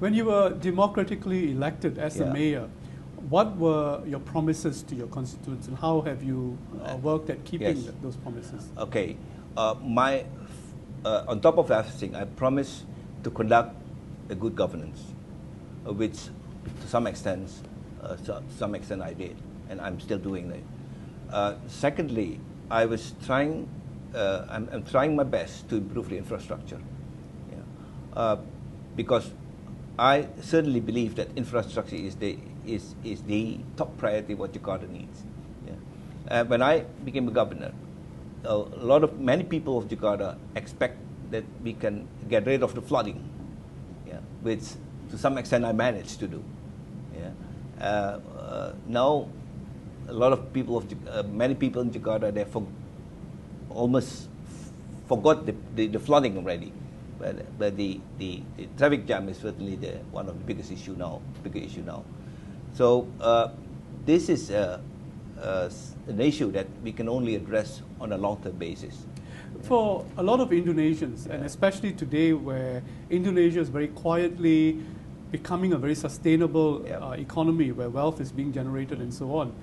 When you were democratically elected as the Yeah. mayor, what were your promises to your constituents, and how have you worked at keeping Yes. those promises? Okay. On top of everything, I promised to conduct a good governance, which to some extent I did, and I'm still doing it. Secondly, I was trying. I'm trying my best to improve the infrastructure, because I certainly believe that infrastructure is the top priority what Jakarta needs. Yeah. When I became a governor, many people of Jakarta expect that we can get rid of the flooding, which to some extent I managed to do. Yeah. Now, many people in Jakarta, they almost forgot the flooding already. But the traffic jam is certainly one of the biggest issue now. So this is an issue that we can only address on a long-term basis. For a lot of Indonesians, and especially today where Indonesia is very quietly becoming a very sustainable economy where wealth is being generated and so on,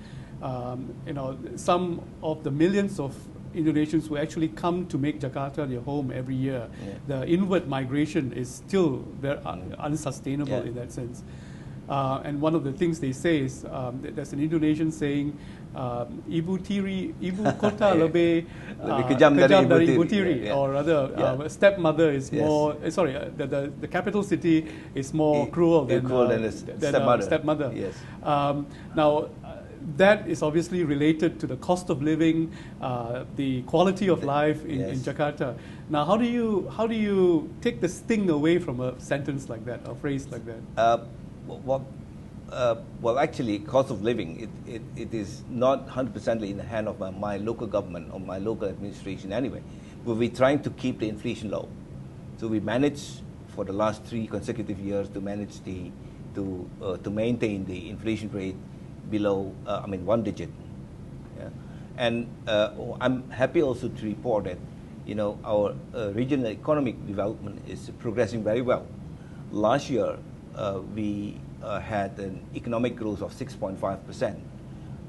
some of the millions of Indonesians who actually come to make Jakarta their home every year, the inward migration is still very unsustainable in that sense. And one of the things they say is, there's an Indonesian saying, ibu kota lebih kejam dari ibu tiri, or rather, stepmother is more, the capital city is more cruel than a stepmother. Yes. Now, that is obviously related to the cost of living, the quality of life in Jakarta. Now, how do you take the sting away from a sentence like that, a phrase like that? Well, actually, cost of living, it is not 100% in the hand of my local government or my local administration anyway. But we're trying to keep the inflation low. So we managed for the last 3 consecutive years to manage to maintain the inflation rate below, 1 digit. Yeah. And I'm happy also to report that, our regional economic development is progressing very well. Last year, we had an economic growth of 6.5%.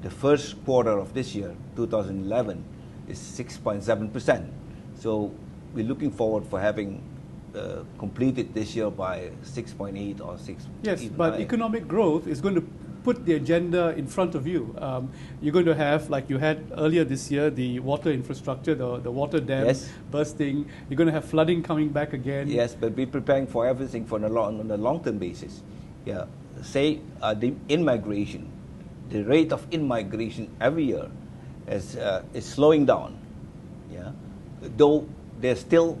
The first quarter of this year, 2011, is 6.7%. So we're looking forward for having completed this year by 6.8 or 6. Yes, but economic growth is going to put the agenda in front of you. You're going to have, like you had earlier this year, the water infrastructure, the water dam bursting. You're going to have flooding coming back again. Yes, but we're preparing for everything on a long-term basis. Yeah, say the in-migration, the rate of in-migration every year is slowing down. Yeah, though they're still,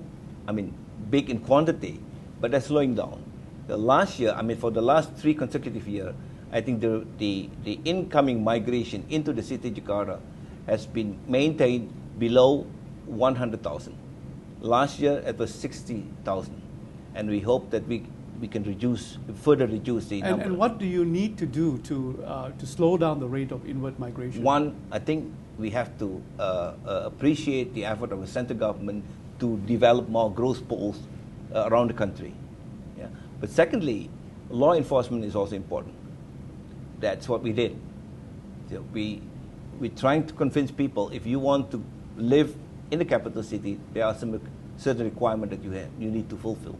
big in quantity, but they're slowing down. The last year, for the last 3 consecutive years, I think the incoming migration into the city of Jakarta has been maintained below 100,000. Last year it was 60,000, and we hope that we can further reduce the number. And what do you need to do to slow down the rate of inward migration? One, I think we have to appreciate the effort of the central government to develop more growth poles around the country. Yeah. But secondly, law enforcement is also important. That's what we did. So we're trying to convince people, if you want to live in the capital city, there are some certain requirements that you need to fulfill.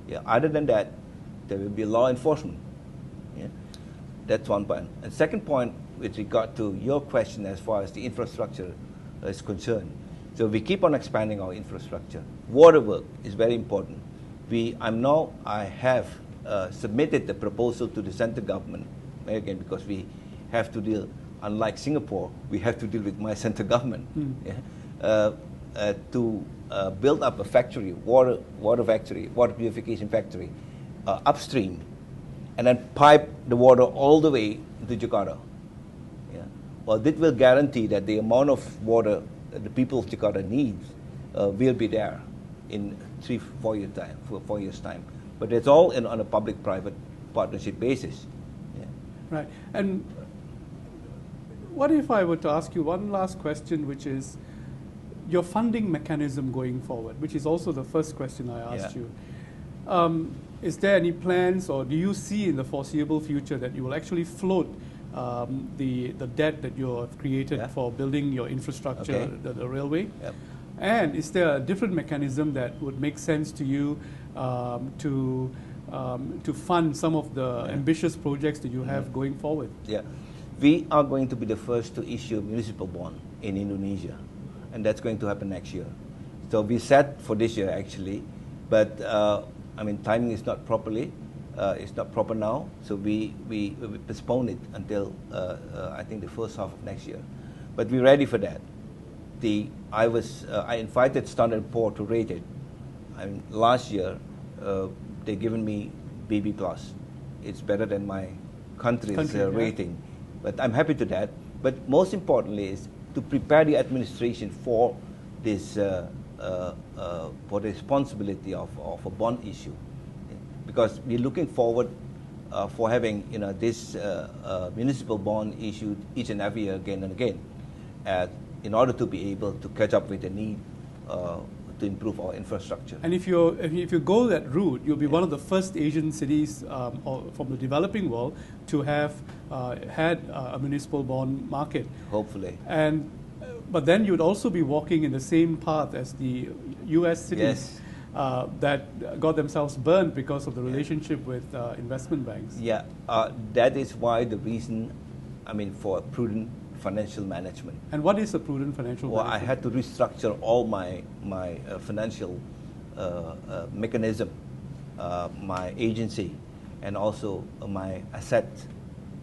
Yeah. Other than that, there will be law enforcement. Yeah. That's one point. And second point, with regard to your question as far as the infrastructure is concerned, so we keep on expanding our infrastructure. Water work is very important. I have submitted the proposal to the central government, again, because we have to deal, unlike Singapore, we have to deal with my central government, to build up a factory, water purification factory, upstream, and then pipe the water all the way to Jakarta. Yeah. Well, this will guarantee that the amount of water that the people of Jakarta needs will be there in 4 years' time. But it's all on a public-private partnership basis. Yeah. Right. And what if I were to ask you one last question, which is your funding mechanism going forward, which is also the first question I asked you. is there any plans, or do you see in the foreseeable future that you will actually float the debt that you have created for building your infrastructure, the railway? Yep. And is there a different mechanism that would make sense to you to fund some of the ambitious projects that you have going forward? Yeah, we are going to be the first to issue a municipal bond in Indonesia, and that's going to happen next year. So we set for this year actually, but I mean timing is not properly. It's not proper now, so we postpone it until I think the first half of next year. But we're ready for that. I invited Standard & Poor's to rate it. I mean, last year they given me BB+. It's better than my country's rating, but I'm happy to that. But most importantly is to prepare the administration for this for the responsibility of a bond issue, because we're looking forward for having this municipal bond issued each and every year again and again, in order to be able to catch up with the need to improve our infrastructure. And if you go that route, you'll be one of the first Asian cities or from the developing world to have had a municipal bond market. Hopefully. But then you'd also be walking in the same path as the U.S. cities that got themselves burned because of the relationship with investment banks. Yeah, that is why the reason, I mean, for prudent financial management. And what is a prudent financial management? Well, I had to restructure all my financial mechanism, my agency, and also my assets.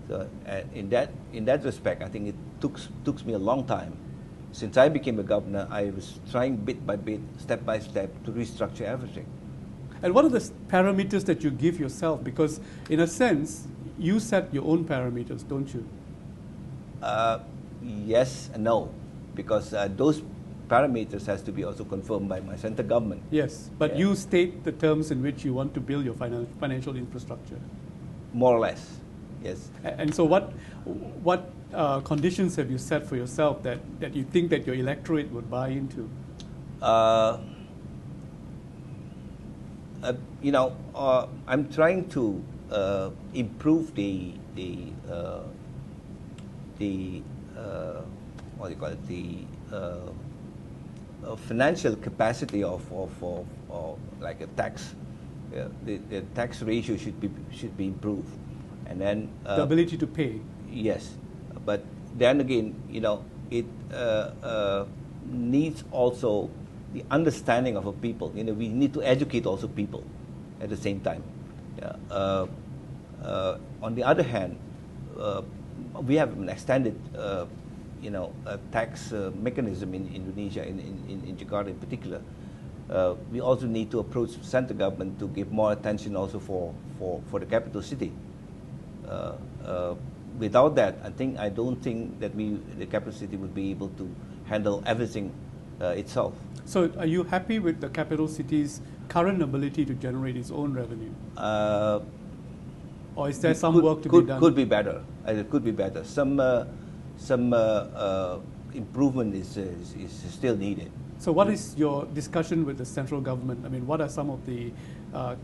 So in that respect, I think it took me a long time. Since I became a governor, I was trying bit by bit, step by step, to restructure everything. And what are the parameters that you give yourself? Because in a sense, you set your own parameters, don't you? Yes and no, because those parameters has to be also confirmed by my central government. Yes, but you state the terms in which you want to build your financial infrastructure. More or less, yes. And so what conditions have you set for yourself that you think that your electorate would buy into? I'm trying to improve the what do you call it, the financial capacity of like a tax. The tax ratio should be improved, and then the ability to pay. Yes, but then again, it needs also the understanding of a people. We need to educate also people at the same time. On the other hand, we have an extended, tax mechanism in Indonesia, in Jakarta in particular. We also need to approach central government to give more attention also for the capital city. Without that, I don't think that the capital city would be able to handle everything itself. So are you happy with the capital city's current ability to generate its own revenue? Or is there some work to be done? Could be better. It could be better. Some improvement is still needed. So what is your discussion with the central government? I mean, what are some of the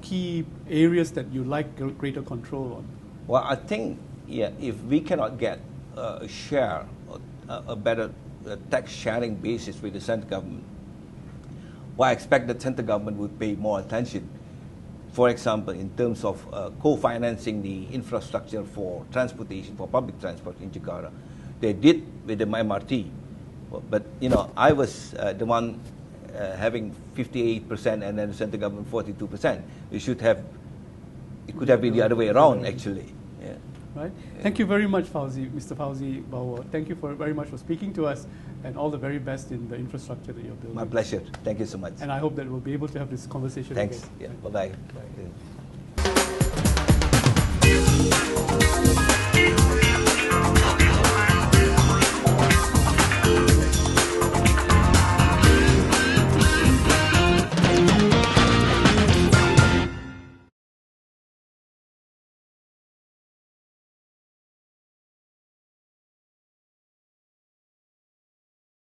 key areas that you like greater control on? Well, I think, if we cannot get a share, a better tax sharing basis with the central government, well, I expect the central government would pay more attention. For example, in terms of co-financing the infrastructure for transportation, for public transport in Jakarta. They did with the MRT, but I was the one having 58% and then the central government 42%. It could have been the other way around, actually. Yeah. Right. Thank you very much, Mr. Fauzi Bowo. Thank you very much for speaking to us, and all the very best in the infrastructure that you're building. My pleasure. Thank you so much. And I hope that we'll be able to have this conversation Thanks. again. Yeah. Bye-bye. Bye.